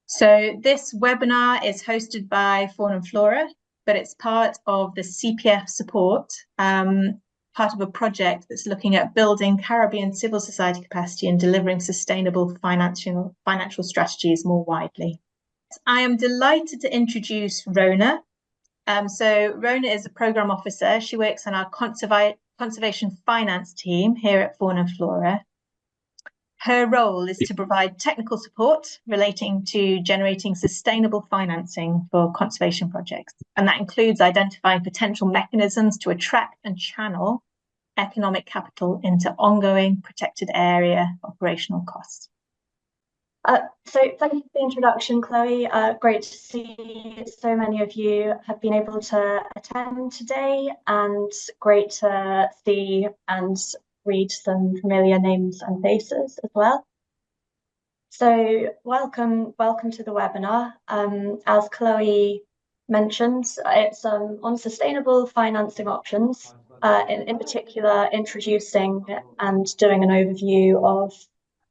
So this webinar is hosted by Fauna and Flora, but it's part of the CEPF support, part of a project that's looking at building Caribbean civil society capacity and delivering sustainable financial strategies more widely. I am delighted to introduce Rhona. So Rhona is a program officer. She works on our conservation finance team here at Fauna and Flora. Her role is to provide technical support relating to generating sustainable financing for conservation projects. And that includes identifying potential mechanisms to attract and channel economic capital into ongoing protected area operational costs. So thank you for the introduction, Chloe. Great to see so many of you have been able to attend today, and great to see and read some familiar names and faces as well. So welcome to the webinar. As Chloe mentioned, it's on sustainable financing options, in particular introducing and doing an overview of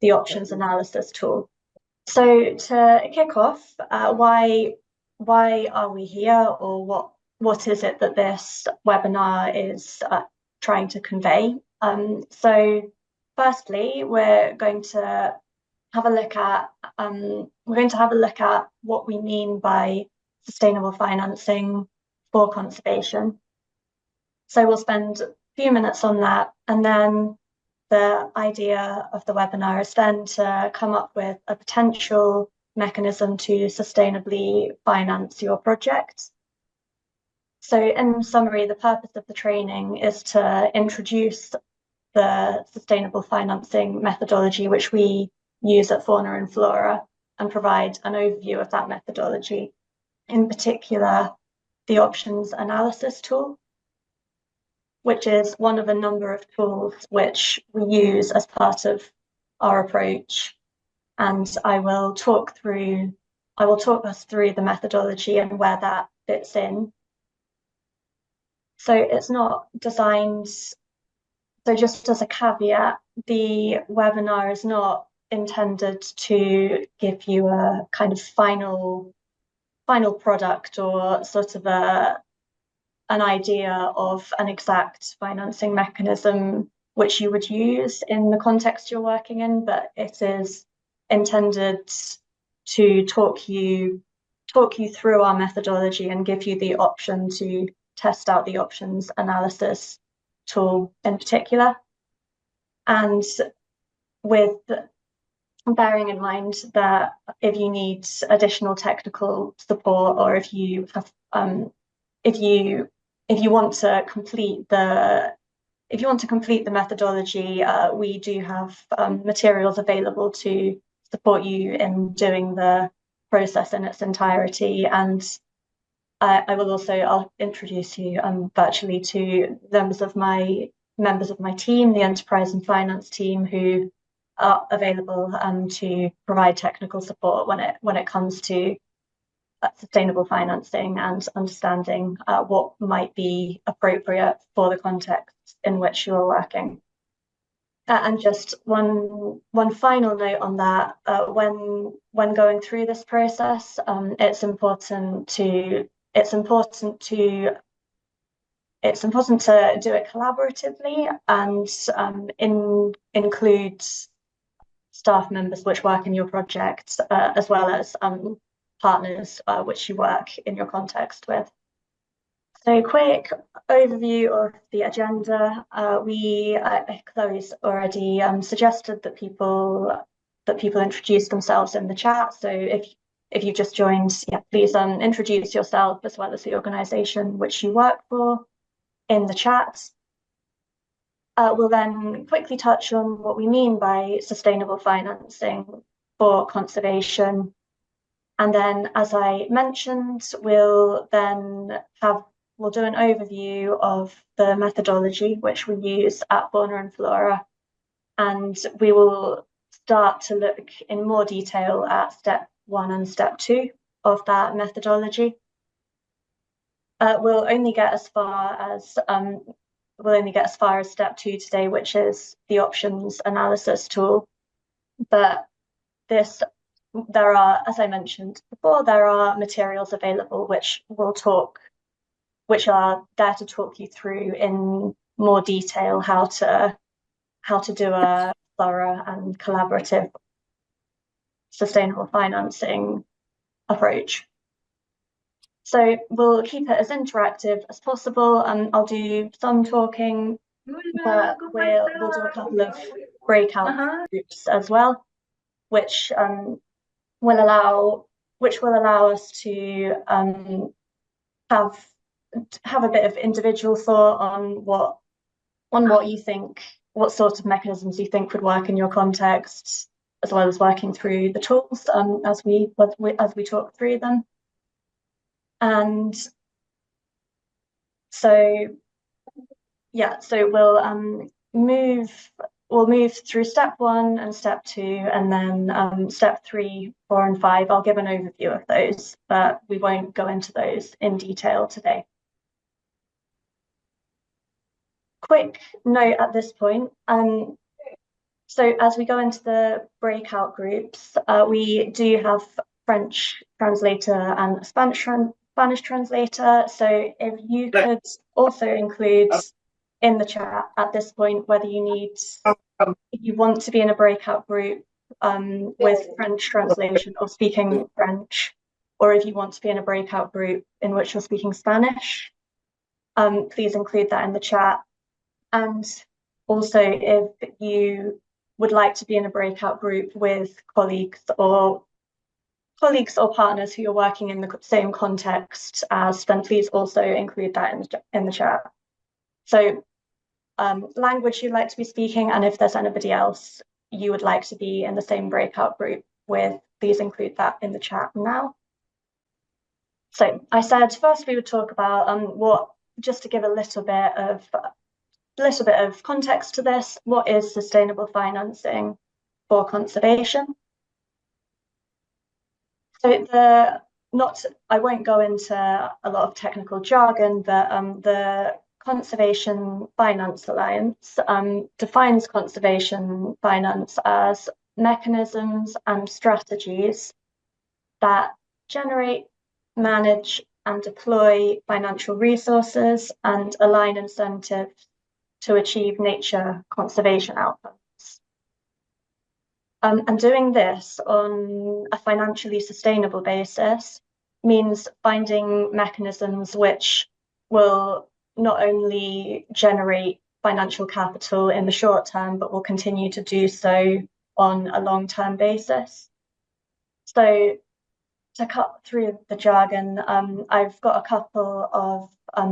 the options analysis tool. So to kick off, why are we here, or what is it that this webinar is trying to convey? So firstly, we're going to have a look at what we mean by sustainable financing for conservation. So we'll spend a few minutes on that, and then the idea of the webinar is then to come up with a potential mechanism to sustainably finance your project. So in summary, the purpose of the training is to introduce the sustainable financing methodology, which we use at Fauna and Flora, and provide an overview of that methodology, in particular, the options analysis tool, which is one of a number of tools which we use as part of our approach. And I will talk us through the methodology and where that fits in. So it's not designed, so just as a caveat, the webinar is not intended to give you a kind of final product or sort of an idea of an exact financing mechanism which you would use in the context you're working in, but it is intended to talk you through our methodology and give you the option to test out the options analysis tool in particular. And with bearing in mind that if you need additional technical support, or if you have if you want to complete the methodology, we do have materials available to support you in doing the process in its entirety. And I'll introduce you virtually to members of my team, the enterprise and finance team, who are available to provide technical support when it comes to sustainable financing and understanding what might be appropriate for the context in which you're working. And just one final note on that: when going through this process, it's important to do it collaboratively and include staff members which work in your project, as well as partners which you work in your context with. So quick overview of the agenda. Chloe's already suggested that people introduce themselves in the chat. So if you've just joined, please introduce yourself as well as the organisation which you work for in the chat. We'll then quickly touch on what we mean by sustainable financing for conservation. And then, as I mentioned, we'll do an overview of the methodology which we use at Fauna and Flora. And we will start to look in more detail at step 1 and step 2 of that methodology. We'll only get as far as step 2 today, which is the options analysis tool. But this there are, as I mentioned before, there are materials available which are there to talk you through in more detail how to do a thorough and collaborative sustainable financing approach. So we'll keep it as interactive as possible, and I'll do some talking, but we'll do a couple of breakout groups as well, which will allow us to have a bit of individual thought on what you think, what sort of mechanisms you think would work in your context, as well as working through the tools as we talk through them. And so yeah, so we'll move through step 1 and step 2, and then step 3, 4, and 5. I'll give an overview of those, but we won't go into those in detail today. Quick note at this point. So as we go into the breakout groups, we do have French translator and Spanish translator. So if you could also include in the chat at this point whether if you want to be in a breakout group with French translation or speaking French, or if you want to be in a breakout group in which you're speaking Spanish, please include that in the chat. And also, if you would like to be in a breakout group with colleagues or partners who are working in the same context as, then please also include that in the chat. So language you'd like to be speaking, and if there's anybody else you would like to be in the same breakout group with, please include that in the chat now. So I said first we would talk about just to give a little bit of context to this, what is sustainable financing for conservation? So I won't go into a lot of technical jargon, but the Conservation Finance Alliance defines conservation finance as mechanisms and strategies that generate, manage, and deploy financial resources and align incentives to achieve nature conservation outcomes. And doing this on a financially sustainable basis means finding mechanisms which will not only generate financial capital in the short term, but will continue to do so on a long-term basis. So to cut through the jargon, I've got a couple of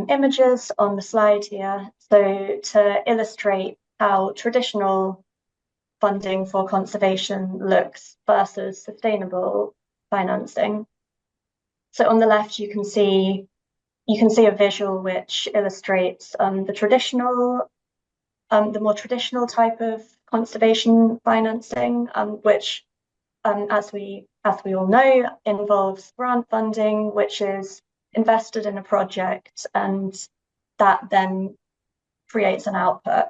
images on the slide here. So to illustrate how traditional funding for conservation looks versus sustainable financing. So on the left, you can see a visual which illustrates the more traditional type of conservation financing, which, as we all know, involves grant funding, which is invested in a project, and that then creates an output.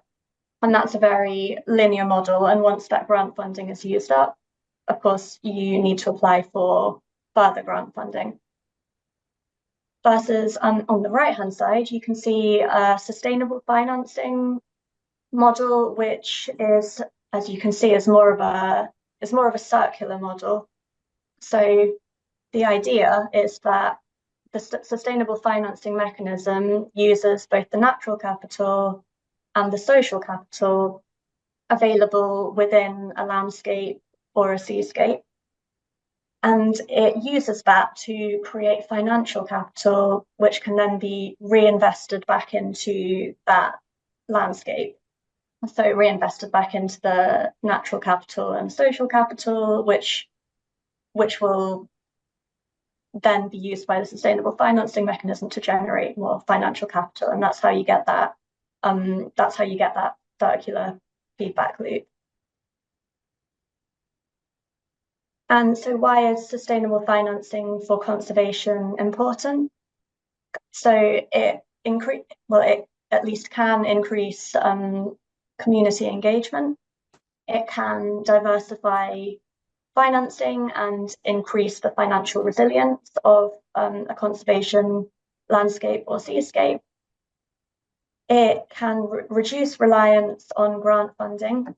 And that's a very linear model. And once that grant funding is used up, of course, you need to apply for further grant funding. Versus on the right-hand side, you can see a sustainable financing model, which is, as you can see, is more of a circular model. So the idea is that the sustainable financing mechanism uses both the natural capital and the social capital available within a landscape or a seascape. And it uses that to create financial capital, which can then be reinvested back into that landscape. So reinvested back into the natural capital and social capital, which will then be used by the sustainable financing mechanism to generate more financial capital. And that's how you get that. That's how you get that circular feedback loop. And so why is sustainable financing for conservation important? So it at least can increase community engagement. It can diversify financing and increase the financial resilience of a conservation landscape or seascape. It can reduce reliance on grant funding.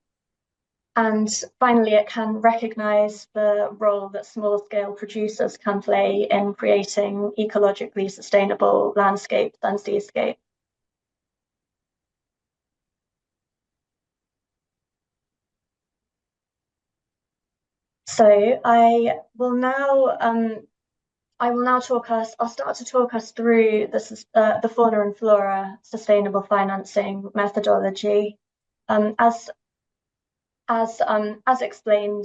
And finally, it can recognise the role that small-scale producers can play in creating ecologically sustainable landscapes and seascapes. So I'll start to talk us through the Fauna and Flora sustainable financing methodology. As explained,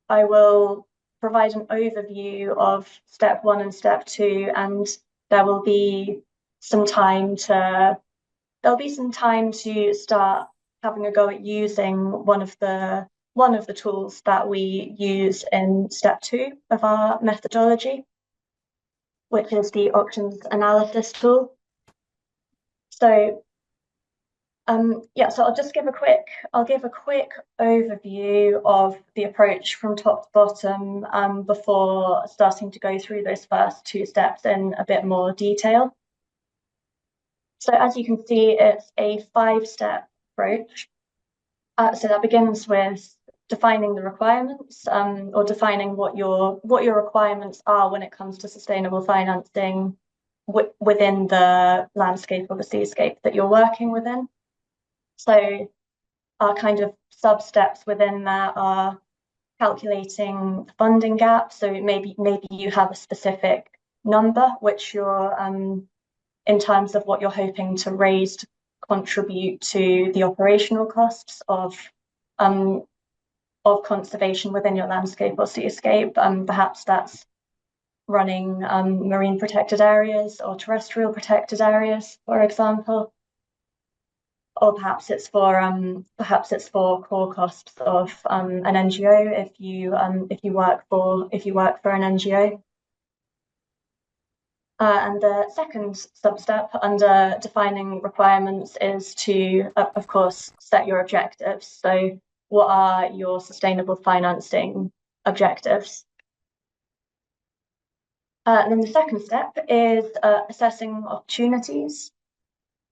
I will provide an overview of step 1 and step 2, and there will be some time to start having a go at using one of the tools that we use in step 2 of our methodology, which is the options analysis tool. So so I'll just give a quick overview of the approach from top to bottom before starting to go through those first 2 steps in a bit more detail. So as you can see, it's a 5-step approach. So that begins with defining the requirements, or defining what your requirements are when it comes to sustainable financing within the landscape or the seascape that you're working within. So our kind of sub-steps within that are calculating the funding gap. So maybe you have a specific number which you're in terms of what you're hoping to raise to contribute to the operational costs of conservation within your landscape or seascape. Perhaps that's running marine protected areas or terrestrial protected areas, for example. Or perhaps it's for core costs of an NGO if you work for an NGO. And the second sub-step under defining requirements is to, of course, set your objectives. So what are your sustainable financing objectives? And then the second step is assessing opportunities.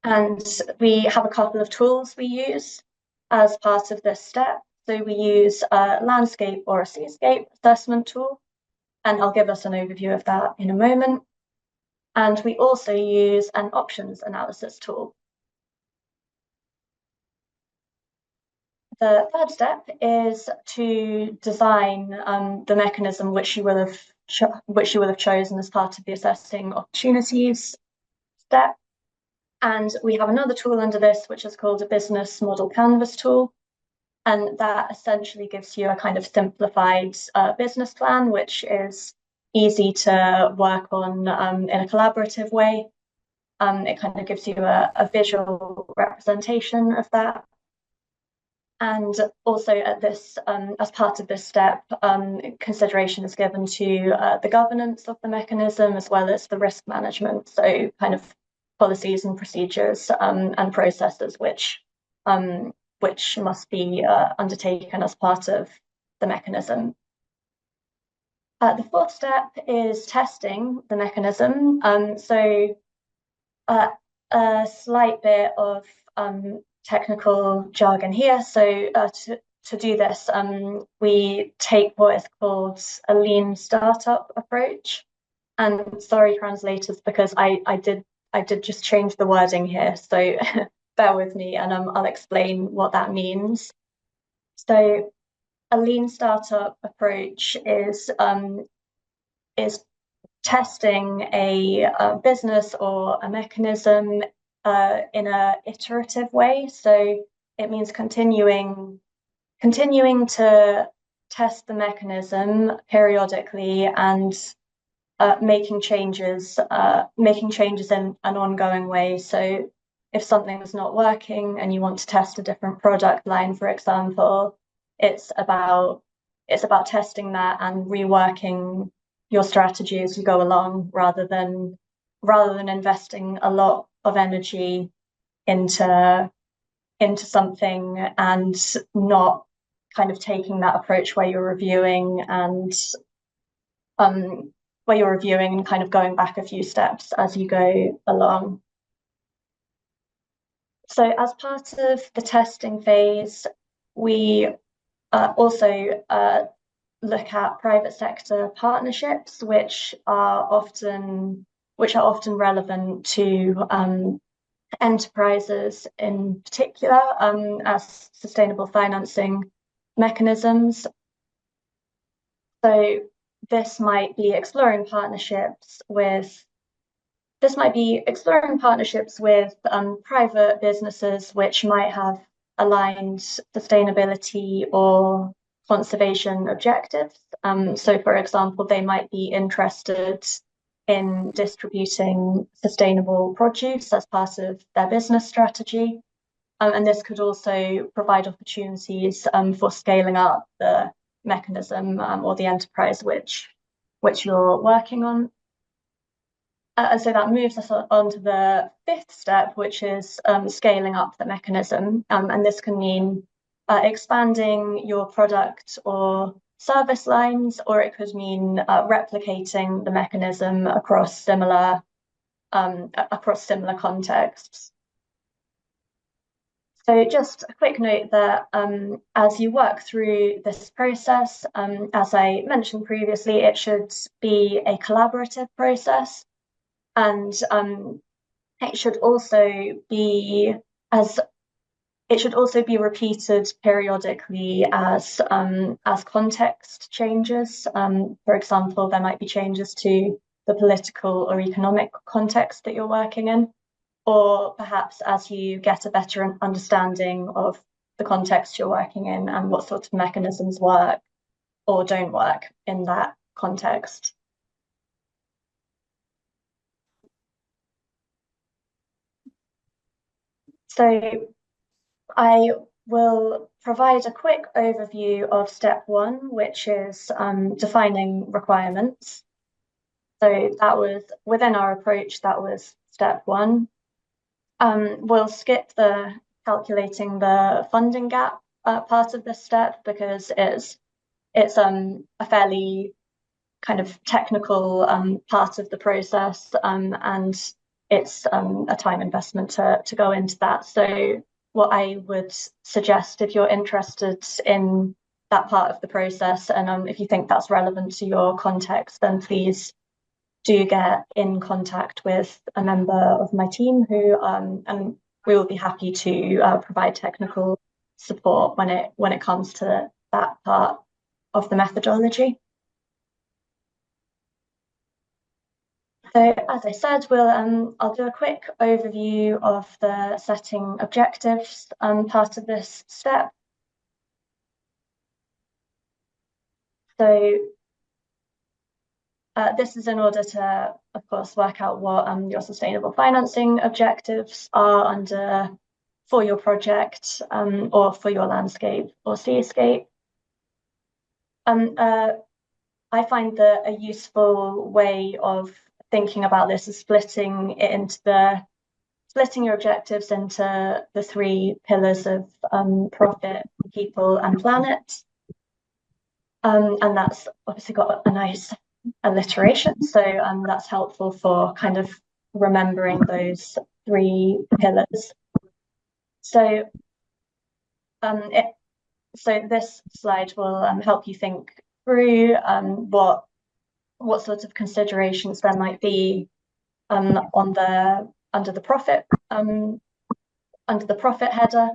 And we have a couple of tools we use as part of this step. So we use a landscape or a seascape assessment tool, and I'll give us an overview of that in a moment. And we also use an options analysis tool. The third step is to design the mechanism which you will have chosen as part of the assessing opportunities step. And we have another tool under this, which is called a business model canvas tool. And that essentially gives you a kind of simplified business plan, which is easy to work on in a collaborative way. It kind of gives you a visual representation of that. And also at this, as part of this step, consideration is given to the governance of the mechanism as well as the risk management. So kind of policies and procedures and processes which must be undertaken as part of the mechanism. The fourth step is testing the mechanism. So a slight bit of technical jargon here. So to do this, we take what is called a lean startup approach. And sorry, translators, because I did just change the wording here, so bear with me, and I'll explain what that means. So a lean startup approach is testing a business or a mechanism in an iterative way. So it means continuing to test the mechanism periodically and making changes in an ongoing way. So if something is not working and you want to test a different product line, for example, it's about testing that and reworking your strategy as you go along, rather than investing a lot of energy into something and not kind of taking that approach where you're reviewing and kind of going back a few steps as you go along. So as part of the testing phase, we also look at private sector partnerships, which are often relevant to enterprises in particular, as sustainable financing mechanisms. So this might be exploring partnerships with private businesses which might have aligned sustainability or conservation objectives. So for example, they might be interested in distributing sustainable produce as part of their business strategy. And this could also provide opportunities for scaling up the mechanism or the enterprise which you're working on. And so that moves us on to the fifth step, which is scaling up the mechanism. And this can mean expanding your product or service lines, or it could mean replicating the mechanism across similar contexts. So just a quick note that as you work through this process, as I mentioned previously, it should be a collaborative process, and it should also be repeated periodically as context changes. For example, there might be changes to the political or economic context that you're working in, or perhaps as you get a better understanding of the context you're working in and what sort of mechanisms work or don't work in that context. So I will provide a quick overview of step one, which is defining requirements. So that was within our approach, that was step one. We'll skip the calculating the funding gap part of this step because it's a fairly kind of technical part of the process, and it's a time investment to go into that. So what I would suggest, if you're interested in that part of the process, and if you think that's relevant to your context, then please do get in contact with a member of my team who, and we will be happy to provide technical support when it comes to that part of the methodology. So as I said, I'll do a quick overview of the setting objectives part of this step. So this is in order to, of course, work out what your sustainable financing objectives are for your project or for your landscape or seascape. I find that a useful way of thinking about this is splitting your objectives into the three pillars of profit, people, and planet. And that's obviously got a nice alliteration, so that's helpful for kind of remembering those three pillars. So this slide will help you think through what sorts of considerations there might be under the profit header.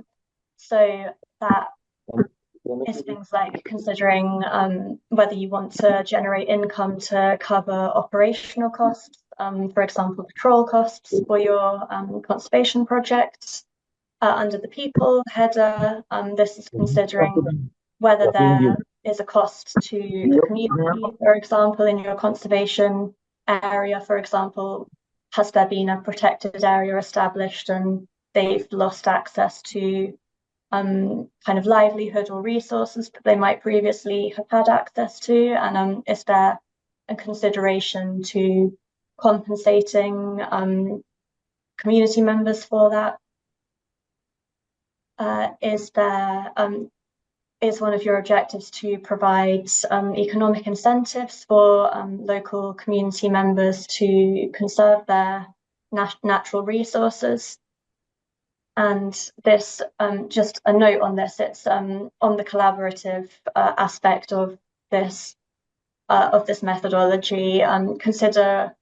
So that is things like considering whether you want to generate income to cover operational costs, for example, patrol costs for your conservation projects. Under the people header, this is considering whether there is a cost to the community, for example, in your conservation area. For example, has there been a protected area established and they've lost access to kind of livelihood or resources that they might previously have had access to, and is there a consideration to compensating community members for that? Is there is one of your objectives to provide economic incentives for local community members to conserve their natural resources? And this, just a note on this, it's on the collaborative aspect of this methodology. Consider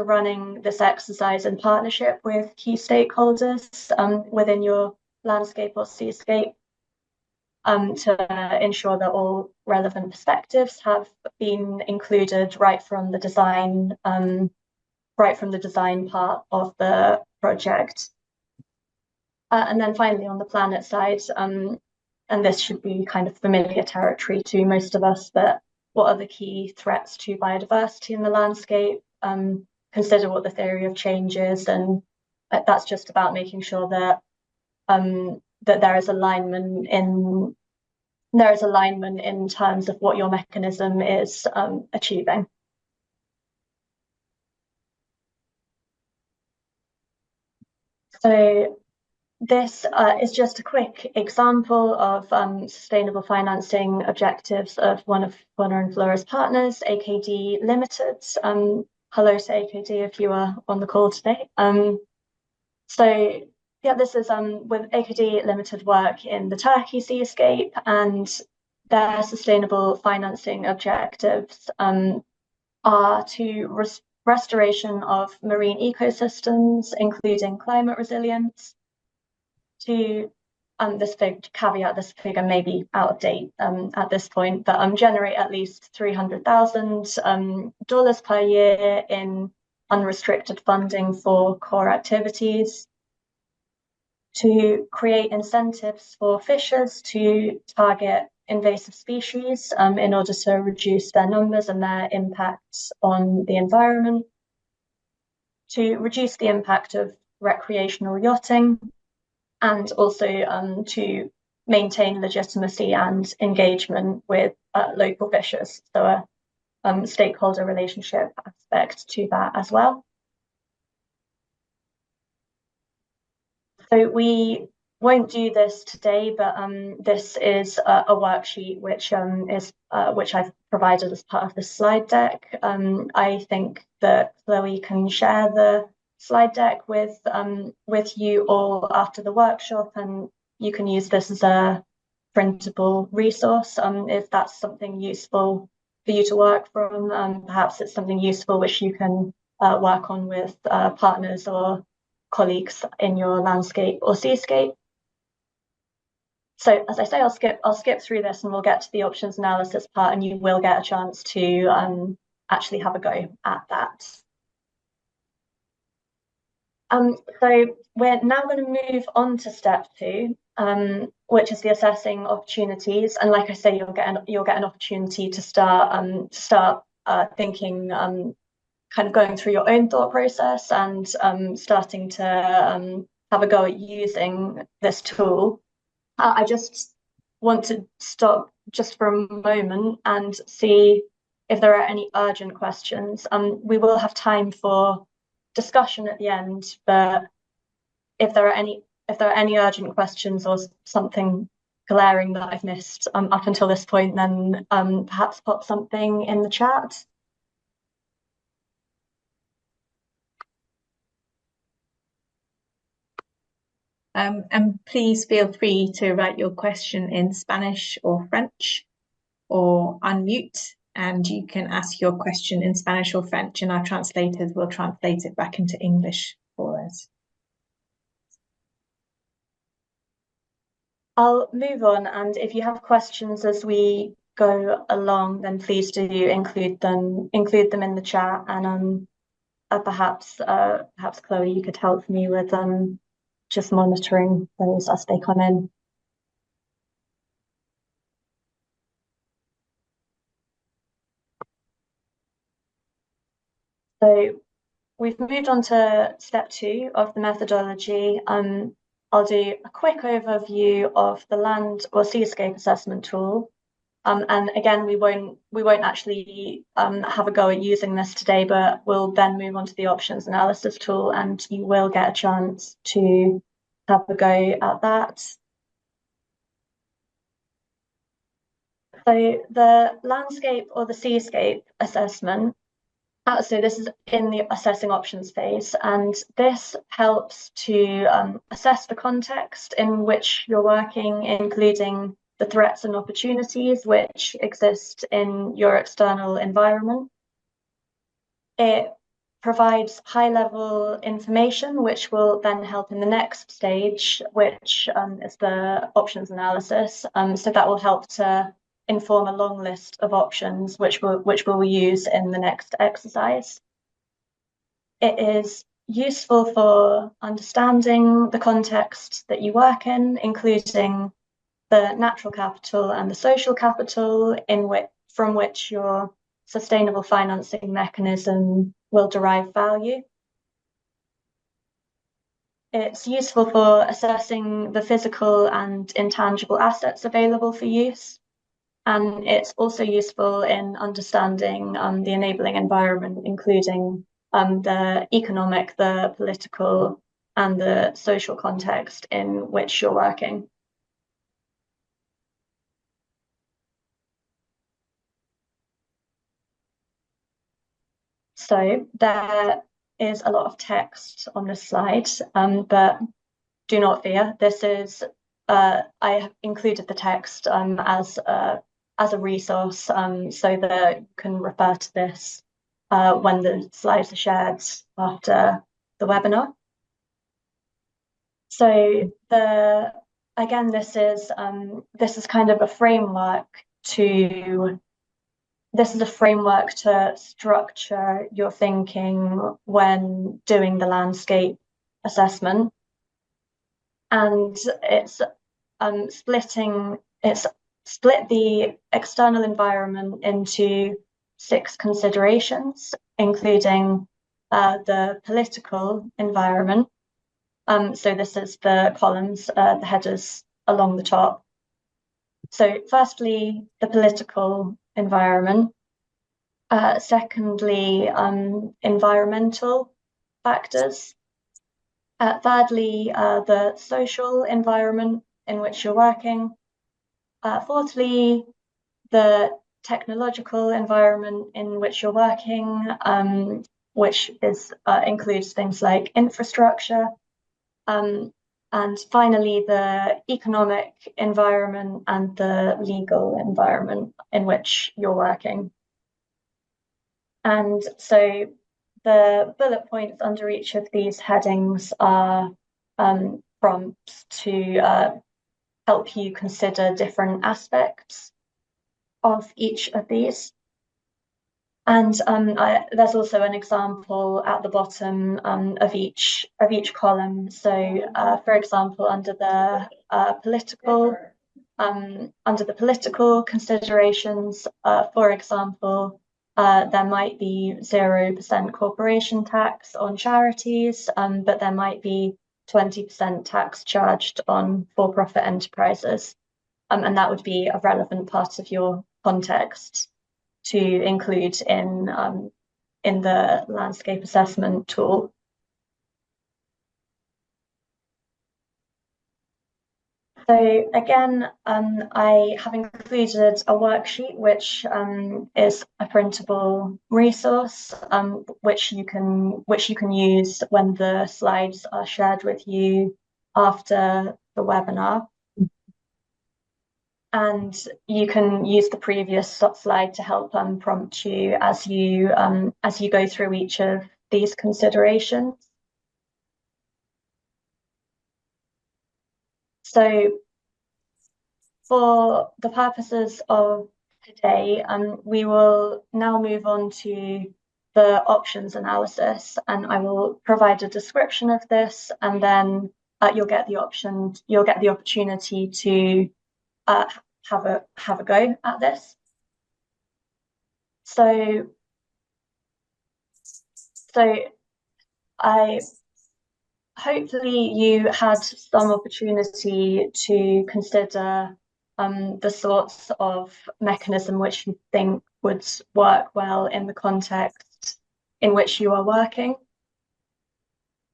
running this exercise in partnership with key stakeholders within your landscape or seascape, to ensure that all relevant perspectives have been included right from the design part of the project. And then finally, on the planet side, and this should be kind of familiar territory to most of us, but what are the key threats to biodiversity in the landscape? Consider what the theory of change is, and that's just about making sure that that there is alignment in terms of what your mechanism is achieving. So this is just a quick example of sustainable financing objectives of one of Fauna and Flora's partners, AKD Limited. Hello to AKD if you are on the call today. So yeah, this is with AKD Limited work in the Turkey seascape, and their sustainable financing objectives are to restoration of marine ecosystems, including climate resilience, to this figure may be out of date at this point, but generate at least $300,000 per year in unrestricted funding for core activities, to create incentives for fishers to target invasive species in order to reduce their numbers and their impacts on the environment, to reduce the impact of recreational yachting, and also to maintain legitimacy and engagement with local fishers. So a stakeholder relationship aspect to that as well. So we won't do this today, but this is a worksheet which I've provided as part of the slide deck. I think that Chloe can share the slide deck with you all after the workshop, and you can use this as a printable resource if that's something useful for you to work from. Perhaps it's something useful which you can work on with partners or colleagues in your landscape or seascape. So as I say, I'll skip through this and we'll get to the options analysis part, and you will get a chance to actually have a go at that. So we're now going to move on to step 2, which is the assessing opportunities. And like I say, you'll get an opportunity to start thinking, kind of going through your own thought process and starting to have a go at using this tool. I just want to stop just for a moment and see if there are any urgent questions. We will have time for discussion at the end, but if there are any urgent questions or something glaring that I've missed up until this point, then perhaps pop something in the chat. And please feel free to write your question in Spanish or French, or unmute, and you can ask your question in Spanish or French, and our translators will translate it back into English for us. I'll move on, and if you have questions as we go along, then please do include them in the chat, and perhaps Chloe, you could help me with just monitoring those as they come in. So we've moved on to step 2 of the methodology. I'll do a quick overview of the land or seascape assessment tool. And again, we won't actually have a go at using this today, but we'll then move on to the options analysis tool, and you will get a chance to have a go at that. So the landscape or the seascape assessment, so this is in the assessing options phase, and this helps to assess the context in which you're working, including the threats and opportunities which exist in your external environment. It provides high-level information, which will then help in the next stage, which is the options analysis. So that will help to inform a long list of options, which we'll use in the next exercise. It is useful for understanding the context that you work in, including the natural capital and the social capital from which your sustainable financing mechanism will derive value. It's useful for assessing the physical and intangible assets available for use. And it's also useful in understanding the enabling environment, including the economic, the political, and the social context in which you're working. So there is a lot of text on this slide, but do not fear. This is I have included the text as a resource, so that you can refer to this when the slides are shared after the webinar. So again, this is kind of a framework to structure your thinking when doing the landscape assessment. And it's split the external environment into 6 considerations, including the political environment. So this is the columns, the headers along the top. So firstly, the political environment. Secondly, environmental factors. Thirdly, the social environment in which you're working. Fourthly, the technological environment in which you're working, which includes things like infrastructure. And finally, the economic environment and the legal environment in which you're working. And so the bullet points under each of these headings are prompts to help you consider different aspects of each of these. And there's also an example at the bottom of each column. So, for example, under the political considerations, for example, there might be 0% corporation tax on charities, but there might be 20% tax charged on for-profit enterprises, and that would be a relevant part of your context to include in the landscape assessment tool. So again, I have included a worksheet which is a printable resource, which you can use when the slides are shared with you after the webinar. And you can use the previous slide to help prompt you as you go through each of these considerations. So for the purposes of today, we will now move on to the options analysis, and I will provide a description of this, and then you'll get the opportunity to have a go at this. So hopefully you had some opportunity to consider the sorts of mechanism which you think would work well in the context in which you are working.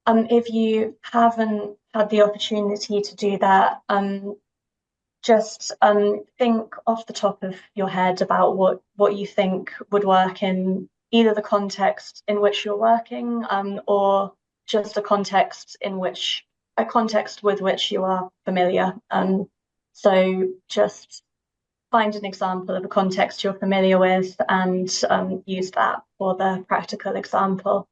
If you haven't had the opportunity to do that, just think off the top of your head about what you think would work in either the context in which you're working, or just a context with which you are familiar. So just find an example of a context you're familiar with and use that for the practical example.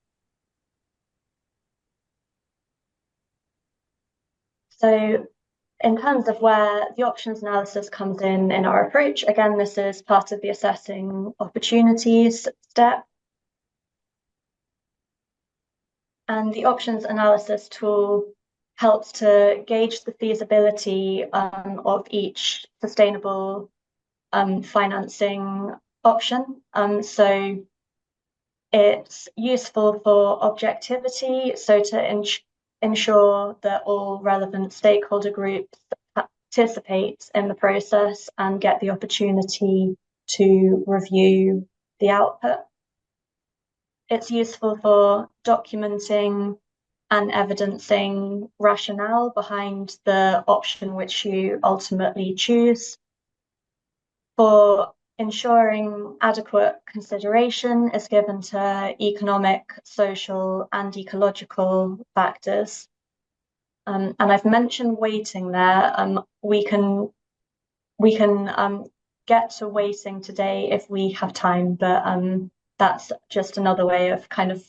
So in terms of where the options analysis comes in our approach, again, this is part of the assessing opportunities step. And the options analysis tool helps to gauge the feasibility of each sustainable financing option. So it's useful for objectivity, so to ensure that all relevant stakeholder groups participate in the process and get the opportunity to review the output. It's useful for documenting and evidencing rationale behind the option which you ultimately choose, for ensuring adequate consideration is given to economic, social, and ecological factors. And I've mentioned weighting there. We can get to weighting today if we have time, but that's just another way of kind of,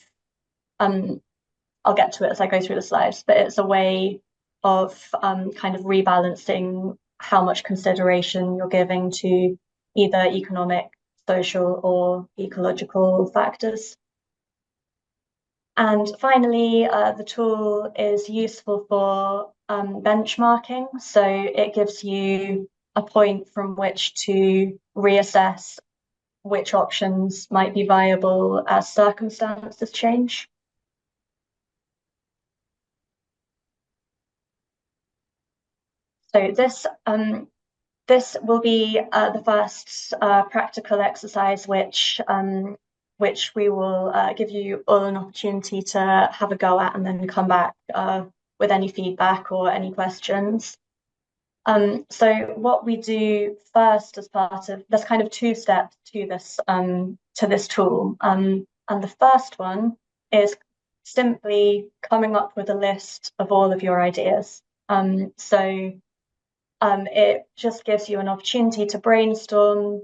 I'll get to it as I go through the slides, but it's a way of kind of rebalancing how much consideration you're giving to either economic, social, or ecological factors. And finally, the tool is useful for benchmarking. So it gives you a point from which to reassess which options might be viable as circumstances change. So this will be the first practical exercise which we will give you all an opportunity to have a go at and then come back with any feedback or any questions. So what we do first as part of, there's kind of two steps to this tool. And the first one is simply coming up with a list of all of your ideas. So it just gives you an opportunity to brainstorm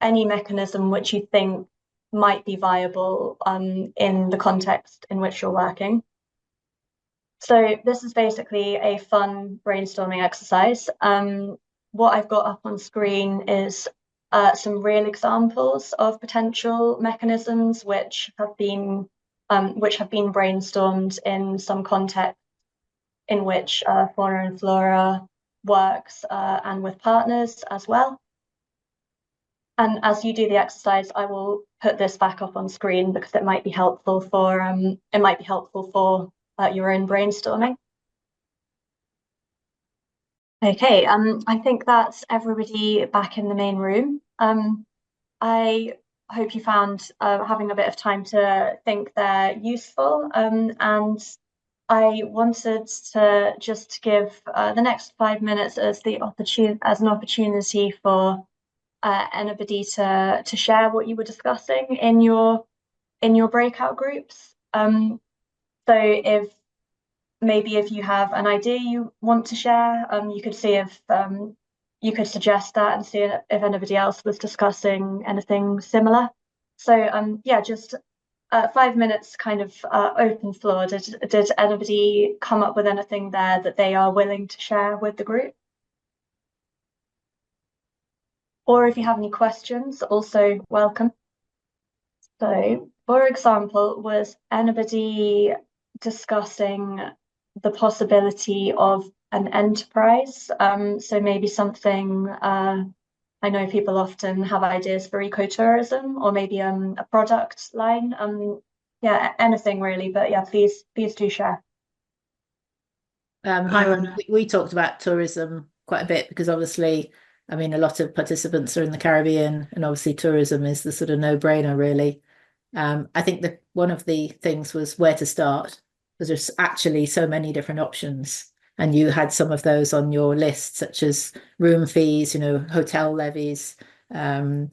any mechanism which you think might be viable in the context in which you're working. So this is basically a fun brainstorming exercise. What I've got up on screen is some real examples of potential mechanisms which have been brainstormed in some context in which Fauna and Flora works and with partners as well. And as you do the exercise, I will put this back up on screen because it might be helpful for your own brainstorming. Okay, I think that's everybody back in the main room. I hope you found having a bit of time to think they're useful, and I wanted to just give the next 5 minutes as an opportunity for anybody to share what you were discussing in your breakout groups. So if you have an idea you want to share, you could see if you could suggest that and see if anybody else was discussing anything similar. So yeah, just 5 minutes kind of open floor. Did anybody come up with anything there that they are willing to share with the group? Or if you have any questions, also welcome. So, for example, was anybody discussing the possibility of an enterprise? So maybe something, I know people often have ideas for ecotourism, or maybe a product line. Yeah, anything really, but yeah, please do share. Hi, Rhona. We talked about tourism quite a bit because obviously, I mean, a lot of participants are in the Caribbean, and obviously tourism is the sort of no-brainer, really. I think that one of the things was where to start, because there's actually so many different options. and you had some of those on your list, such as room fees, hotel levies, working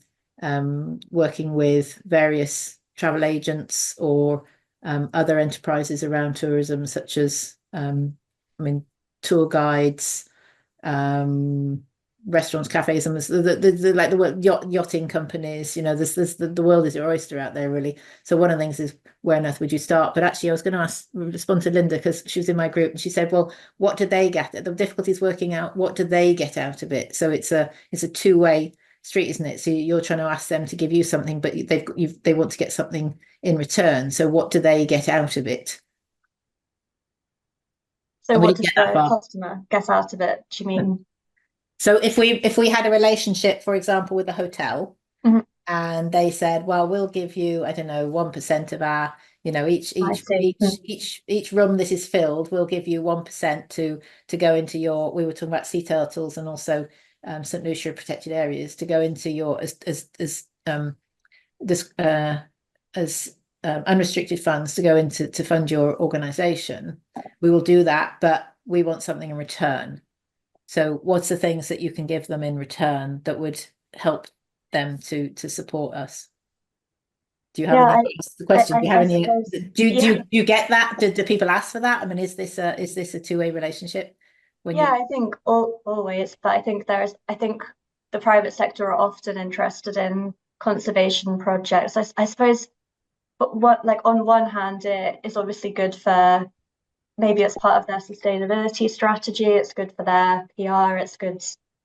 with various travel agents or other enterprises around tourism, such as tour guides, restaurants, cafes, and the yachting companies. There's the world is your oyster out there, really. So one of the things is, where on earth would you start? But actually, I was going to respond to Linda, because she was in my group, and she said, well, what do they get? The difficulty is working out what do they get out of it. So it's a two-way street, isn't it? So you're trying to ask them to give you something, but they want to get something in return. So what do they get out of it? So what does the customer get out of it? Do you mean? So if we had a relationship, for example, with a hotel, mm-hmm. and they said, well, we'll give you, I don't know, 1% of our, each room that is filled, we'll give you 1% to go into your, we were talking about sea turtles and also St. Lucia protected areas, to go into your as unrestricted funds to go into to fund your organization. We will do that, but we want something in return. So what's the things that you can give them in return that would help them to support us? Do you have any questions? Do you have any? Do you get that? Do people ask for that? I mean, is this a two-way relationship? I think always, but I think the private sector are often interested in conservation projects. I suppose, but on one hand, it is obviously good for, maybe it's part of their sustainability strategy, it's good for their PR, it's good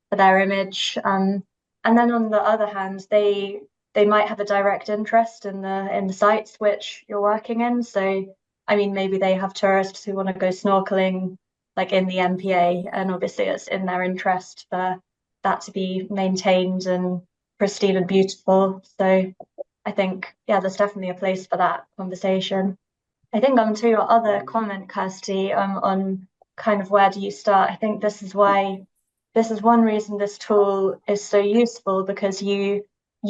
for their image. And then on the other hand, they might have a direct interest in the sites which you're working in. So, I mean, maybe they have tourists who want to go snorkeling in the MPA, and obviously it's in their interest for that to be maintained and pristine and beautiful. So I think, there's definitely a place for that conversation. I think to your other comment, Kirsty, on kind of where do you start, I think this is one reason this tool is so useful, because you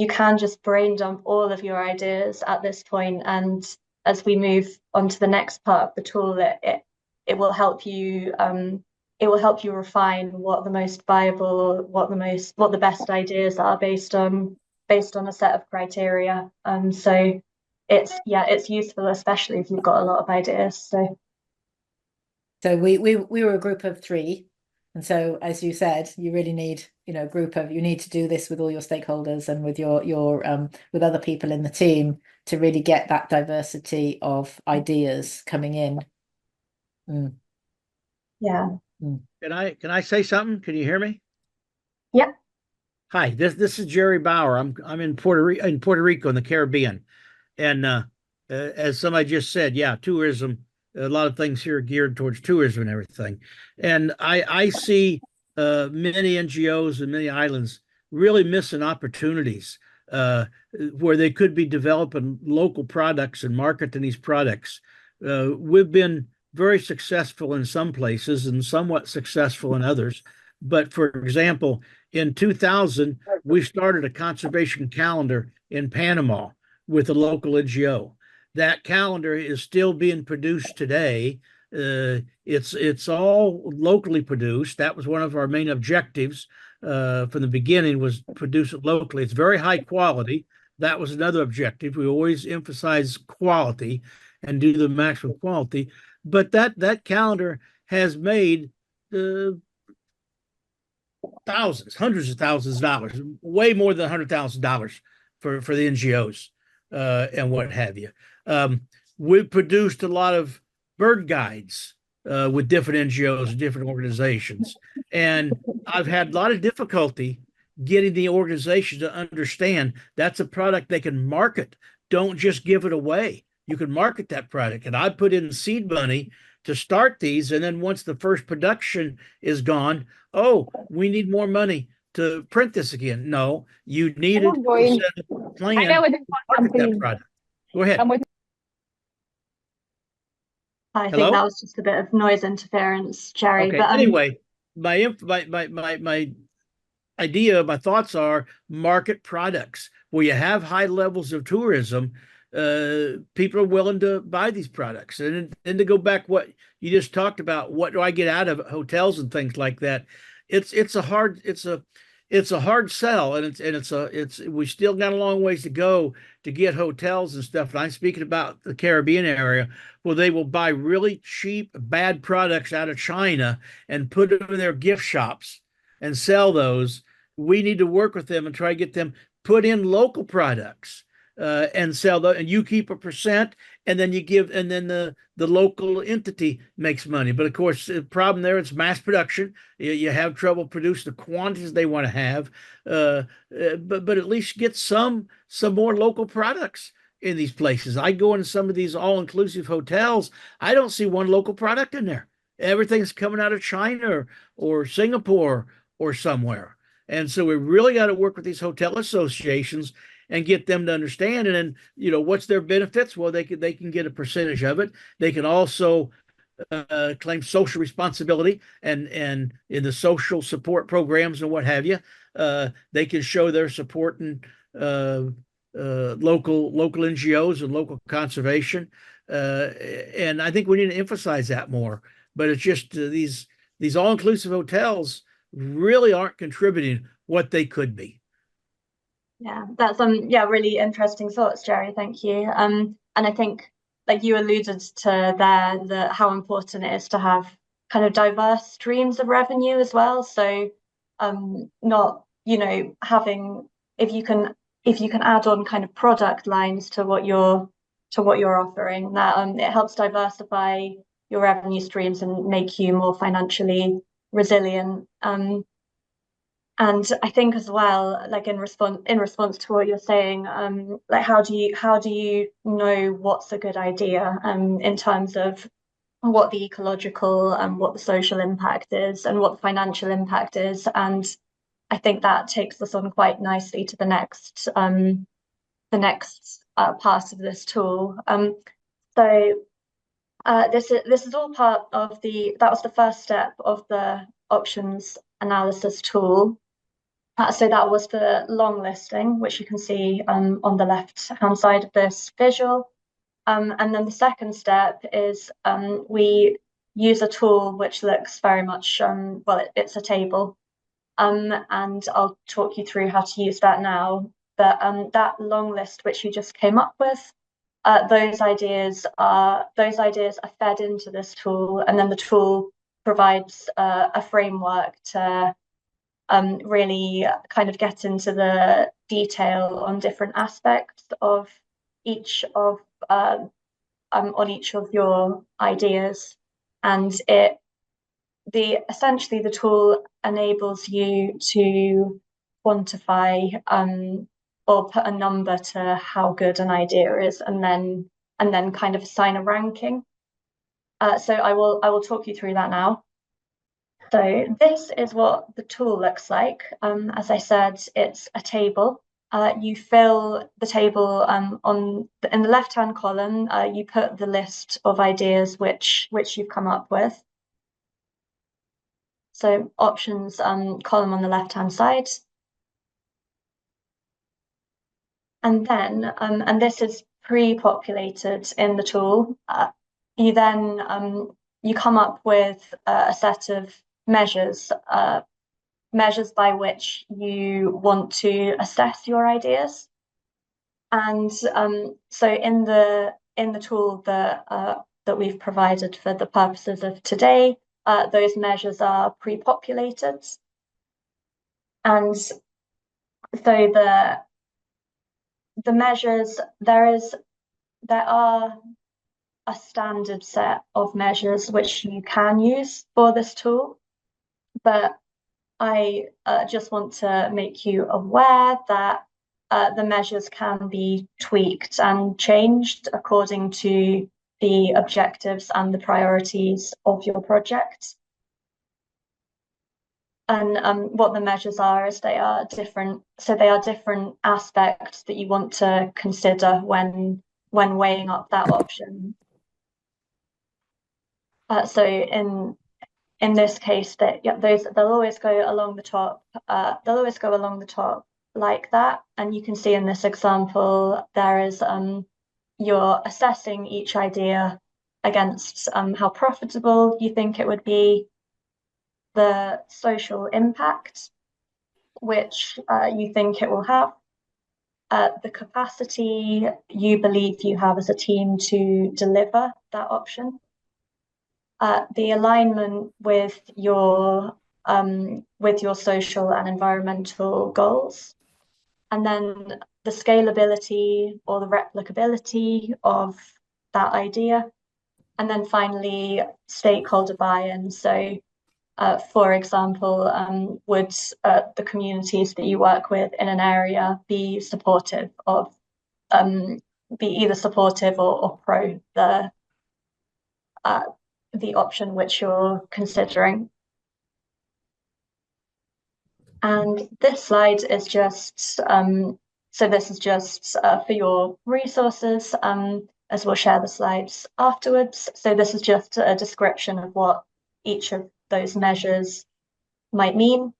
can just brain dump all of your ideas at this point, and as we move on to the next part of the tool, it will help you refine what the most viable, what the best ideas are based on a set of criteria. So it's useful, especially if you've got a lot of ideas. So we were a group of 3, and so, as you said, you really need you need to do this with all your stakeholders and with your with other people in the team to really get that diversity of ideas coming in. Yeah. Can I say something? Can you hear me? Yeah. Hi, this is Jerry Bauer. I'm in Puerto Rico in the Caribbean, and as somebody just said, tourism. A lot of things here are geared towards tourism and everything, and I see many NGOs and many islands really missing opportunities where they could be developing local products and marketing these products. We've been very successful in some places and somewhat successful in others. But for example, in 2000, we started a conservation calendar in Panama with a local NGO. That calendar is still being produced today. It's all locally produced. That was one of our main objectives from the beginning, was produce it locally. It's very high quality. That was another objective. We always emphasize quality and do the maximum quality. But that calendar has made thousands, hundreds of thousands of dollars, way more than $100,000 for the NGOs and what have you. We've produced a lot of bird guides with different NGOs and different organizations. And I've had a lot of difficulty getting the organization to understand that's a product they can market. Don't just give it away. You can market that product. And I put in seed money to start these. And then once the first production is gone, we need more money to print this again. No, you needed to set a plan to market that product. Go ahead. I think that was just a bit of noise interference, Jerry. Okay. But anyway, my idea, my thoughts are market products where you have high levels of tourism. people are willing to buy these products. And to go back what you just talked about, what do I get out of hotels and things like that? It's a hard sell, and we still got a long ways to go to get hotels and stuff. And I'm speaking about the Caribbean area where they will buy really cheap, bad products out of China and put them in their gift shops and sell those. We need to work with them and try to get them put in local products and sell those. And you keep a percent, and then you give, and then the local entity makes money. But of course, the problem there, it's mass production. You have trouble producing the quantities they want to have. But at least get some more local products in these places. I go into some of these all-inclusive hotels. I don't see one local product in there. Everything's coming out of China or Singapore or somewhere. And so we really got to work with these hotel associations and get them to understand. And then, you know, what's their benefits? Well, they can get a percentage of it. They can also claim social responsibility and in the social support programs and what have you. They can show their support in local NGOs and local conservation. And I think we need to emphasize that more. But it's just these all-inclusive hotels really aren't contributing what they could be. Yeah, that's really interesting thoughts, Jerry. Thank you. And I think, like you alluded to there, how important it is to have kind of diverse streams of revenue as well. So not, you know, having, if you can add on kind of product lines to what you're offering, that it helps diversify your revenue streams and make you more financially resilient. And I think as well, like in response to what you're saying, like how do you know what's a good idea in terms of what the ecological and what the social impact is and what the financial impact is? And I think that takes us on quite nicely to the next part of this tool. So this is all part of that was the first step of the options analysis tool. So that was the long listing, which you can see on the left-hand side of this visual. And then the second step is we use a tool which looks very much, it's a table. And I'll talk you through how to use that now. But that long list which you just came up with, those ideas are fed into this tool, and then the tool provides a framework to really kind of get into the detail on different aspects of each of your ideas. And essentially the tool enables you to quantify or put a number to how good an idea is, and then kind of assign a ranking. So I will talk you through that now. So this is what the tool looks like. As I said, it's a table. You fill the table in the left-hand column. You put the list of ideas which you've come up with. So options column on the left-hand side. And then, and this is pre-populated in the tool. You then you come up with a set of measures by which you want to assess your ideas. And so in the tool that we've provided for the purposes of today, those measures are pre-populated. And so the measures, there are a standard set of measures which you can use for this tool, but I just want to make you aware that the measures can be tweaked and changed according to the objectives and the priorities of your project. And what the measures are is they are different. So they are different aspects that you want to consider when weighing up that option. So in this case, they'll always go along the top. They'll always go along the top like that. And you can see in this example there is you're assessing each idea against how profitable you think it would be, the social impact which you think it will have, the capacity you believe you have as a team to deliver that option, the alignment with your social and environmental goals, and then the scalability or the replicability of that idea, and then finally stakeholder buy-in. So for example, would the communities that you work with in an area be supportive of, be either supportive or pro the option which you're considering? And this slide is just, so this is just for your resources, as we'll share the slides afterwards. So this is just a description of what each of those measures might mean.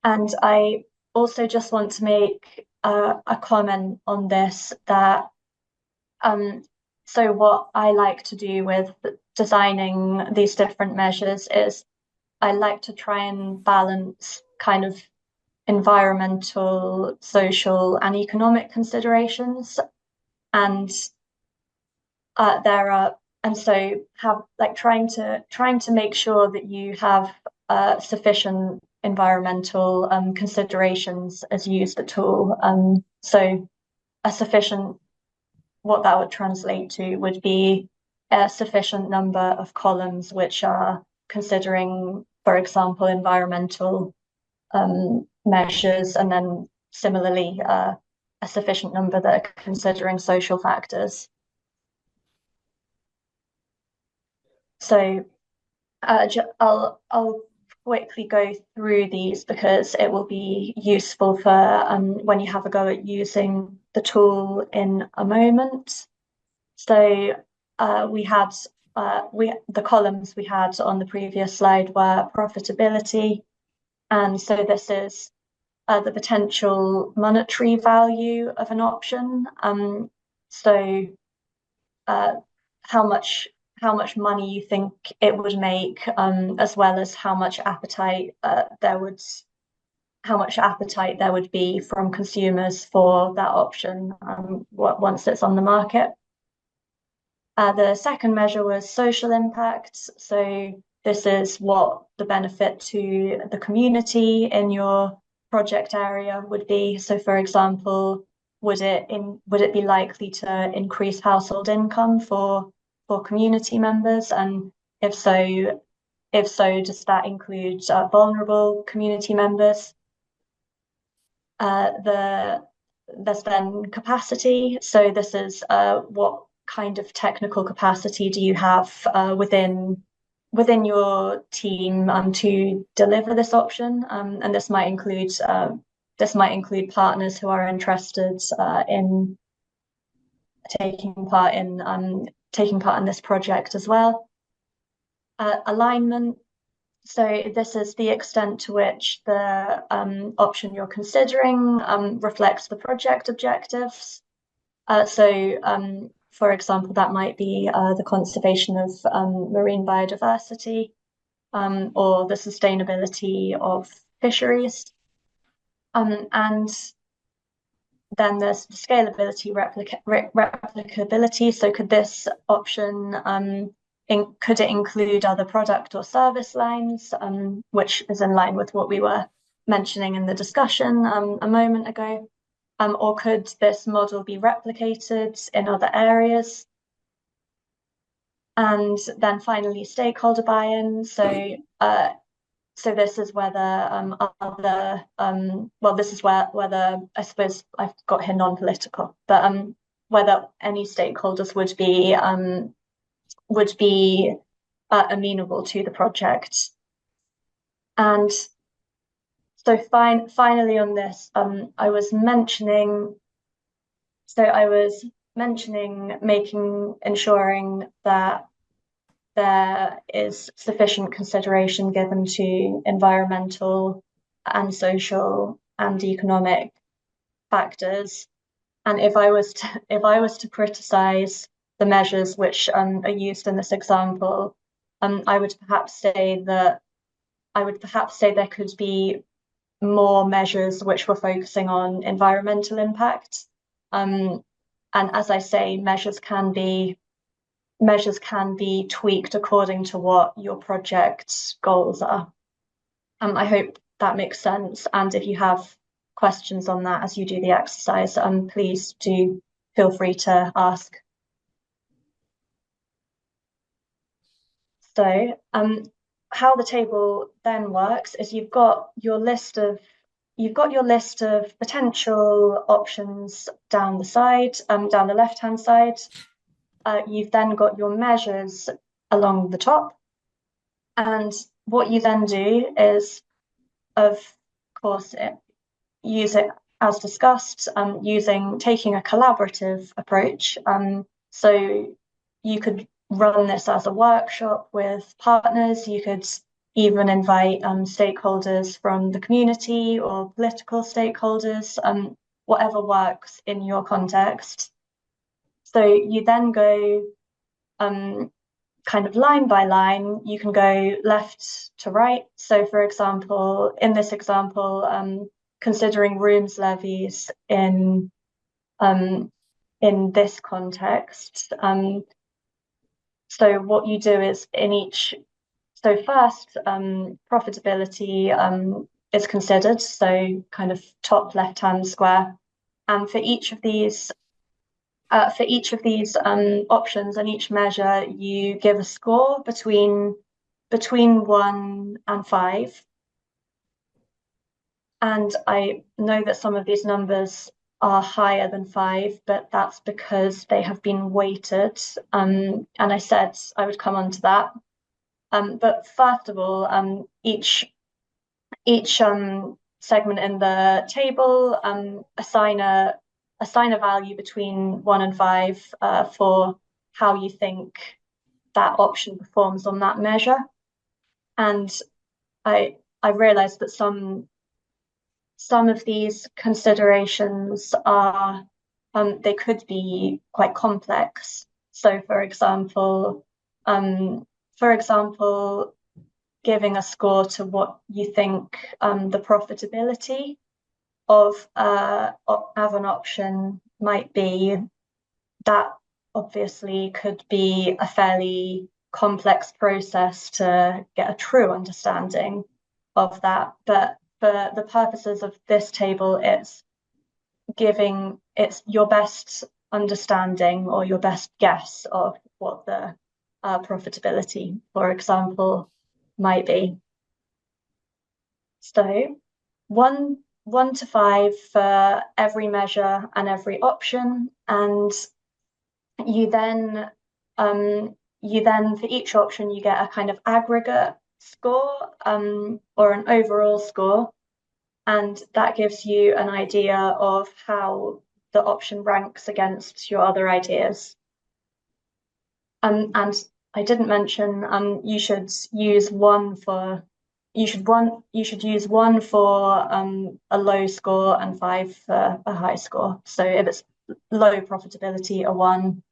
And I also just want to make a comment on this, that so what I like to do with designing these different measures is I like to try and balance kind of environmental, social, and economic considerations, and so have like trying to make sure that you have sufficient environmental considerations as you use the tool. So a sufficient, what that would translate to would be a sufficient number of columns which are considering, for example, environmental measures, and then similarly a sufficient number that are considering social factors. So I'll quickly go through these because it will be useful for when you have a go at using the tool in a moment. So the columns we had on the previous slide were profitability, and so this is the potential monetary value of an option. So how much money you think it would make, as well as how much appetite there would be from consumers for that option once it's on the market. The second measure was social impact. So this is what the benefit to the community in your project area would be. So for example, would it be likely to increase household income for community members? And if so, does that include vulnerable community members? There's then capacity. So this is what kind of technical capacity do you have within your team to deliver this option? And this might include partners who are interested in taking part in this project as well. Alignment. So this is the extent to which the option you're considering reflects the project objectives. For example, that might be the conservation of marine biodiversity, or the sustainability of fisheries. And then there's the scalability, replicability. So could this option, could it include other product or service lines, which is in line with what we were mentioning in the discussion a moment ago? Or could this model be replicated in other areas? And then finally, stakeholder buy-in. So this is whether this is whether I suppose I've got here non-political, but whether any stakeholders would be amenable to the project. And so finally on this, I was mentioning ensuring that there is sufficient consideration given to environmental and social and economic factors. And if I was to criticize the measures which are used in this example, I would perhaps say there could be more measures which were focusing on environmental impact. And as I say, measures can be tweaked according to what your project's goals are. I hope that makes sense. And if you have questions on that as you do the exercise, please do feel free to ask. So how the table then works is you've got your list of potential options down the side, down the left-hand side. You've then got your measures along the top. And what you then do is, of course, use it as discussed, taking a collaborative approach. So you could run this as a workshop with partners. You could even invite stakeholders from the community or political stakeholders, whatever works in your context. So you then go kind of line by line. You can go left to right. So for example, in this example, considering rooms levies in this context. So what you do is first, profitability is considered, so kind of top left-hand square. And for each of these options and each measure, you give a score between 1 and 5. And I know that some of these numbers are higher than 5, but that's because they have been weighted. And I said I would come on to that. But first of all, each segment in the table assign a value between 1 and 5 for how you think that option performs on that measure. And I realized that some of these considerations are they could be quite complex. So for example, giving a score to what you think the profitability of an option might be, that obviously could be a fairly complex process to get a true understanding of that. But for the purposes of this table, it's your best understanding or your best guess of what the profitability, for example, might be. So 1 to 5 for every measure and every option, and you then for each option you get a kind of aggregate score or an overall score, and that gives you an idea of how the option ranks against your other ideas. And I didn't mention you should use one for a low score and 5 for a high score. So if it's low profitability, a 1,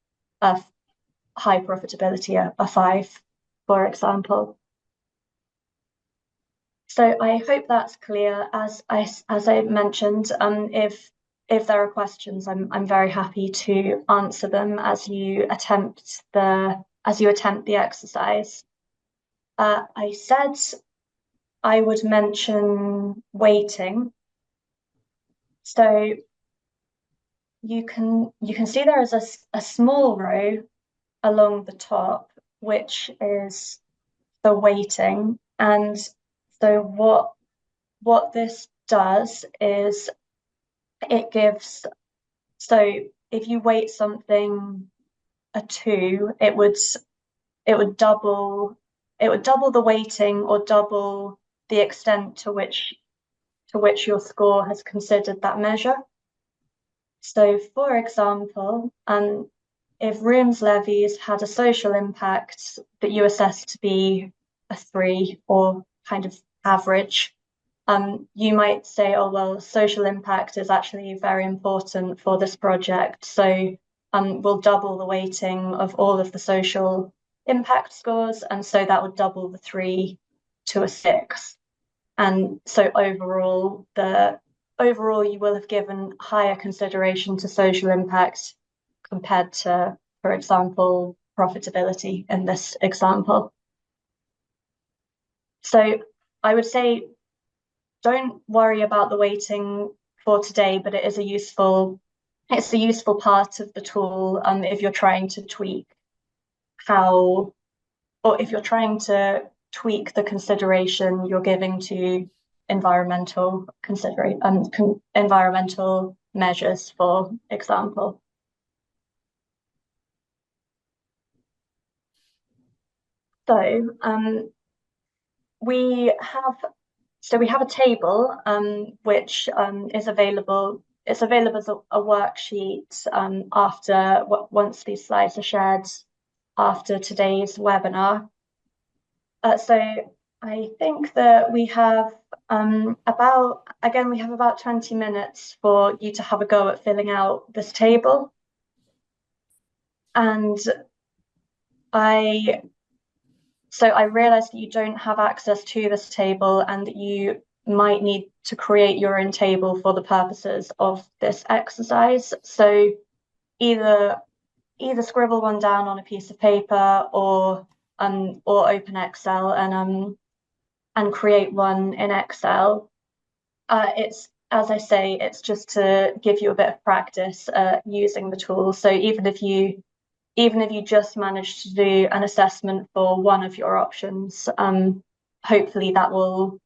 high profitability, a 5, for example. So I hope that's clear. As I mentioned, if there are questions, I'm very happy to answer them as you attempt the exercise. I said I would mention weighting. So you can see there is a small row along the top, which is the weighting. And so what this does is it gives, so if you weight something a 2, it would double the weighting or double the extent to which your score has considered that measure. So for example, if rooms levies had a social impact that you assessed to be a 3 or kind of average, you might say, oh, well, social impact is actually very important for this project. So we'll double the weighting of all of the social impact scores. And so that would double the 3 to a 6. And so overall, you will have given higher consideration to social impact compared to, for example, profitability in this example. So I would say, don't worry about the weighting for today, but it's a useful part of the tool if you're trying to tweak the consideration you're giving to environmental measures, for example. So we have a table which is available. It's available as a worksheet once these slides are shared after today's webinar. So I think that we have about 20 minutes for you to have a go at filling out this table. And I realized that you don't have access to this table and that you might need to create your own table for the purposes of this exercise. So either scribble one down on a piece of paper or open Excel and create one in Excel. It's, as I say, it's just to give you a bit of practice using the tool. So even if you just manage to do an assessment for one of your options, hopefully that will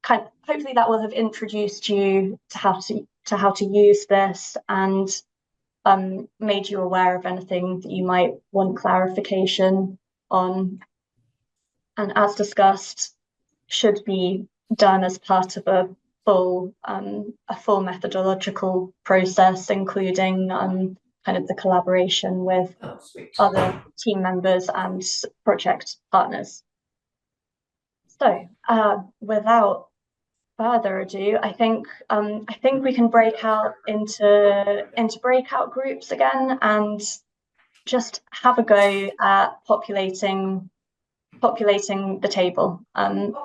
have introduced you to how to use this and made you aware of anything that you might want clarification on. And as discussed, should be done as part of a full methodological process, including kind of the collaboration with other team members and project partners. So without further ado, I think we can break out into breakout groups again and just have a go at populating the table. And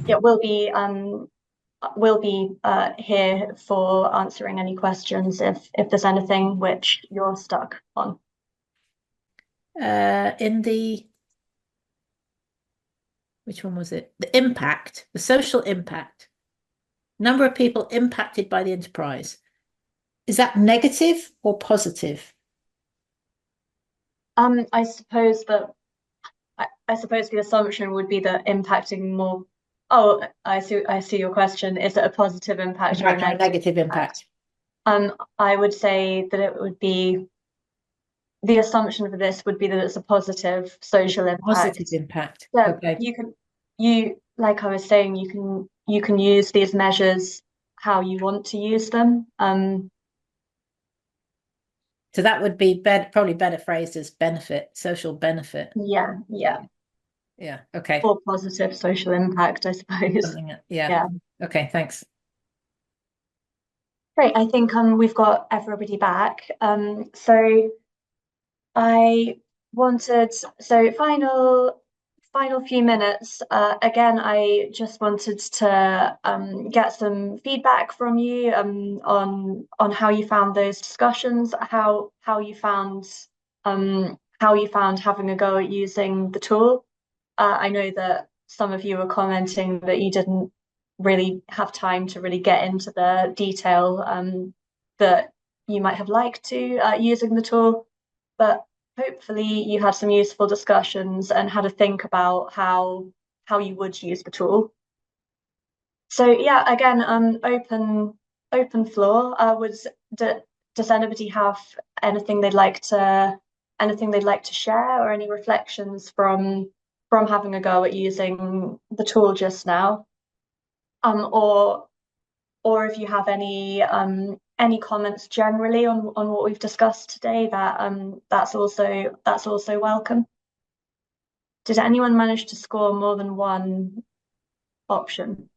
yeah, we'll be here for answering any questions if there's anything which you're stuck on. Which one was it? The impact, the social impact, number of people impacted by the enterprise. Is that negative or positive? I suppose the assumption would be that impacting more. Oh, I see your question. Is it a positive impact or a negative impact? I would say that it would be, the assumption for this would be that it's a positive social impact. Positive impact. So okay. Like I was saying, you can use these measures how you want to use them. So that would be probably better phrased as benefit, social benefit. Yeah. Okay. Or positive social impact, I suppose. Yeah. Okay, thanks. Great. I think we've got everybody back. So final few minutes. Again, I just wanted to get some feedback from you on how you found those discussions, how you found having a go at using the tool. I know that some of you were commenting that you didn't really have time to really get into the detail that you might have liked to using the tool, but hopefully you had some useful discussions and had to think about how you would use the tool. So yeah, again, open floor. Does anybody have anything they'd like to share, or any reflections from having a go at using the tool just now? Or if you have any comments generally on what we've discussed today, that's also welcome. Did anyone manage to score more than one option?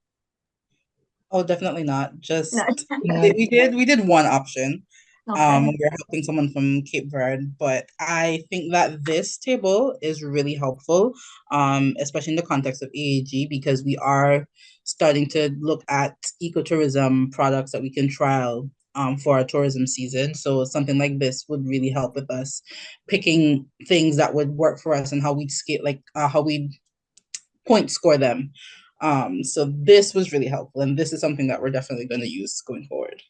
Oh, definitely not. Just No. we did one option. Okay. We were helping someone from Cape Verde, but I think that this table is really helpful, especially in the context of AAG, because we are starting to look at ecotourism products that we can trial for our tourism season. So something like this would really help with us picking things that would work for us and how we'd scale, like how we point score them. So this was really helpful, and this is something that we're definitely going to use going forward.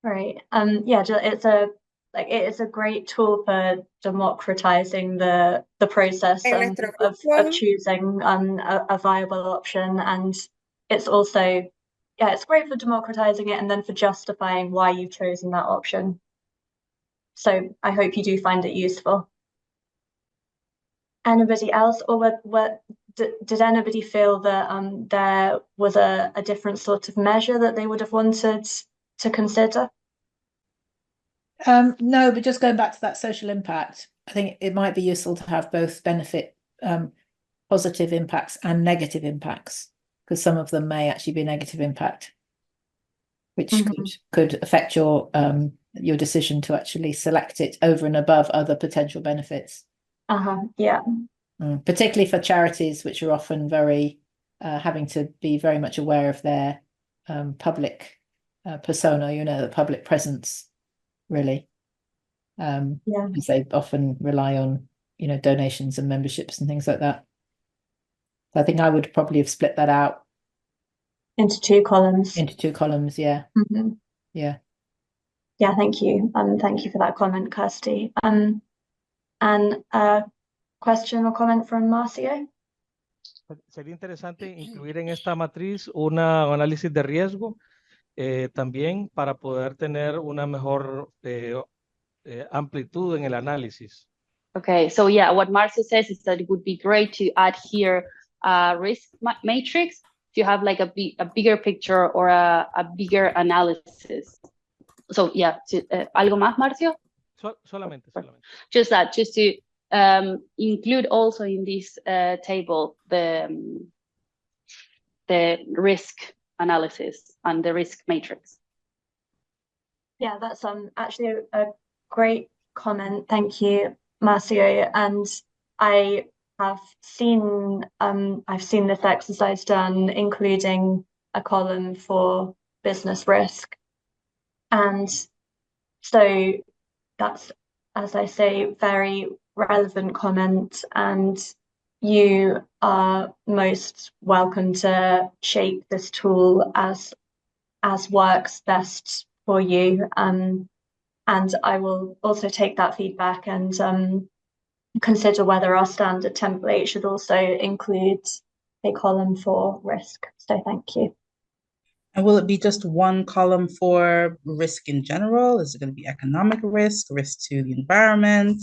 Right. Yeah, it is a great tool for democratizing the process of choosing a viable option, and it's also, yeah, it's great for democratizing it and then for justifying why you've chosen that option. So I hope you do find it useful. Anybody else, or did anybody feel that there was a different sort of measure that they would have wanted to consider? No, but just going back to that social impact, I think it might be useful to have both benefit, positive impacts and negative impacts, because some of them may actually be negative impact, which could affect your decision to actually select it over and above other potential benefits. Yeah. Particularly for charities, which are often very having to be very much aware of their public persona, you know, the public presence, really. Because they often rely on, you know, donations and memberships and things like that. So I think I would probably have split that out into two columns. Yeah. Yeah. Yeah, thank you. Thank you for that comment, Kirsty. And question or comment from Marcio? Sería interesante incluir en esta matriz un análisis de riesgo también para poder tener una mejor amplitud en el análisis. Okay, so yeah, what Marcio says is that it would be great to add here a risk matrix to have like a bigger picture or a bigger analysis. So yeah, ¿algo más, Marcio? Solamente. Just to include also in this table the risk analysis and the risk matrix. Yeah, that's actually a great comment. Thank you, Marcio. And I have seen this exercise done, including a column for business risk. And so that's, as I say, very relevant comment, and you are most welcome to shape this tool as works best for you. And I will also take that feedback and consider whether our standard template should also include a column for risk. So thank you. And will it be just one column for risk in general? Is it going to be economic risk to the environment?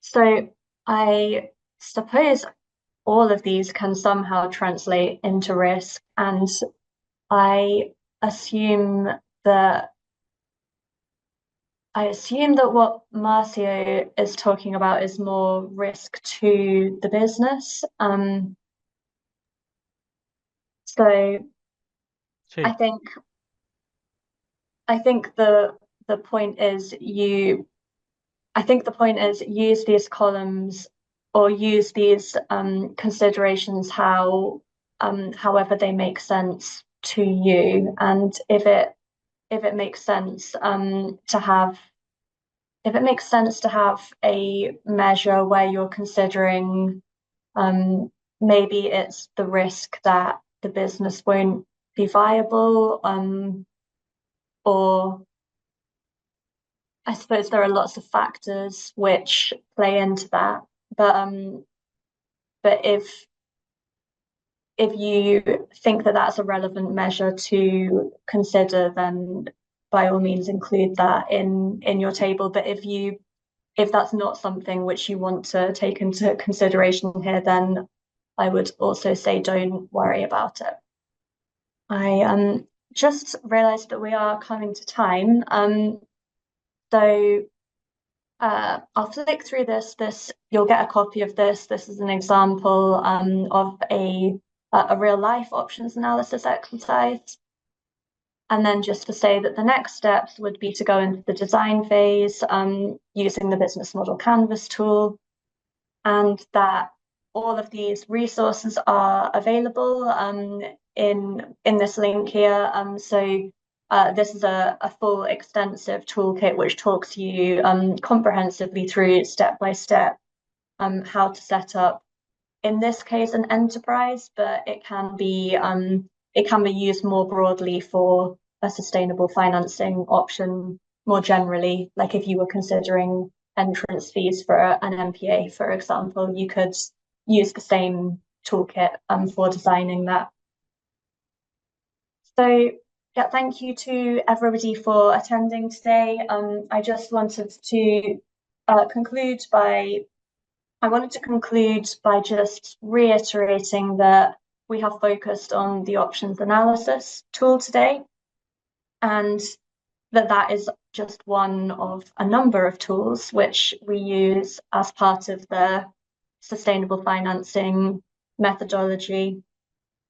So I suppose all of these can somehow translate into risk, and I assume that what Marcio is talking about is more risk to the business. So I think the point is use these columns or use these considerations however they make sense to you, and if it makes sense to have a measure where you're considering maybe it's the risk that the business won't be viable, or I suppose there are lots of factors which play into that, but if you think that that's a relevant measure to consider, then by all means include that in your table. But if that's not something which you want to take into consideration here, then I would also say don't worry about it. I just realized that we are coming to time. So I'll flick through this. You'll get a copy of this. This is an example of a real life options analysis exercise. And then just to say that the next steps would be to go into the design phase using the business model canvas tool, and that all of these resources are available in this link here. So this is a full extensive toolkit which talks you comprehensively through step by step how to set up, in this case, an enterprise, but it can be used more broadly for a sustainable financing option more generally. Like if you were considering entrance fees for an MPA, for example, you could use the same toolkit for designing that. So yeah, thank you to everybody for attending today. I just wanted to conclude by just reiterating that we have focused on the options analysis tool today, and that is just one of a number of tools which we use as part of the sustainable financing methodology,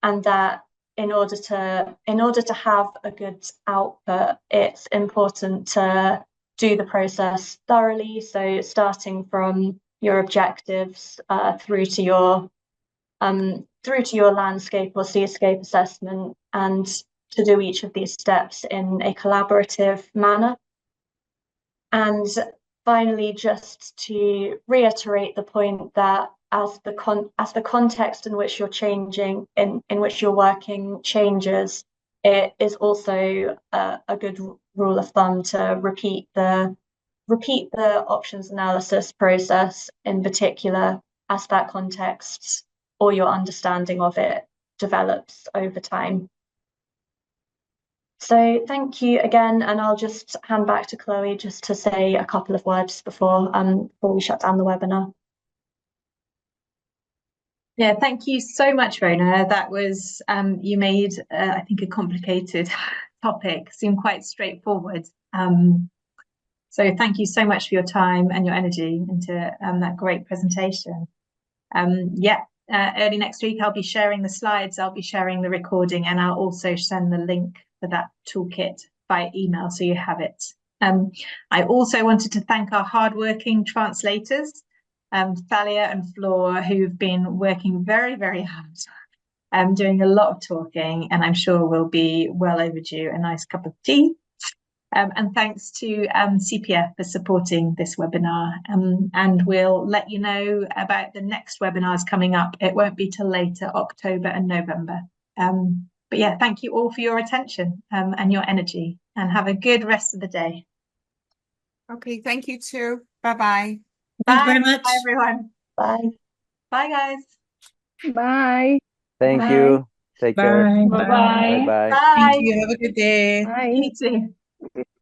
and that in order to have a good output, it's important to do the process thoroughly. So starting from your objectives through to your landscape or seascape assessment, and to do each of these steps in a collaborative manner. And finally, just to reiterate the point that as the context in which you're changing, in which you're working changes, it is also a good rule of thumb to repeat the options analysis process, in particular as that context or your understanding of it develops over time. So thank you again, and I'll just hand back to Chloe just to say a couple of words before we shut down the webinar. Yeah, thank you so much, Rhona. That was, you made, I think, a complicated topic seem quite straightforward. So thank you so much for your time and your energy into that great presentation. Early next week, I'll be sharing the slides, I'll be sharing the recording, and I'll also send the link for that toolkit by email so you have it. I also wanted to thank our hardworking translators, Thalia and Flora, who've been working very, very hard, doing a lot of talking, and I'm sure will be well overdue a nice cup of tea. And thanks to CPF for supporting this webinar. And we'll let you know about the next webinars coming up. It won't be till later October and November. But yeah, thank you all for your attention and your energy, and have a good rest of the day. Okay, thank you too. Bye-bye. Thank you very much. Bye, everyone. Bye. Bye, guys. Bye. Thank Bye. you. Take care. Bye-bye. Bye-bye. Bye. Thank you. Have a good day. Bye. You too.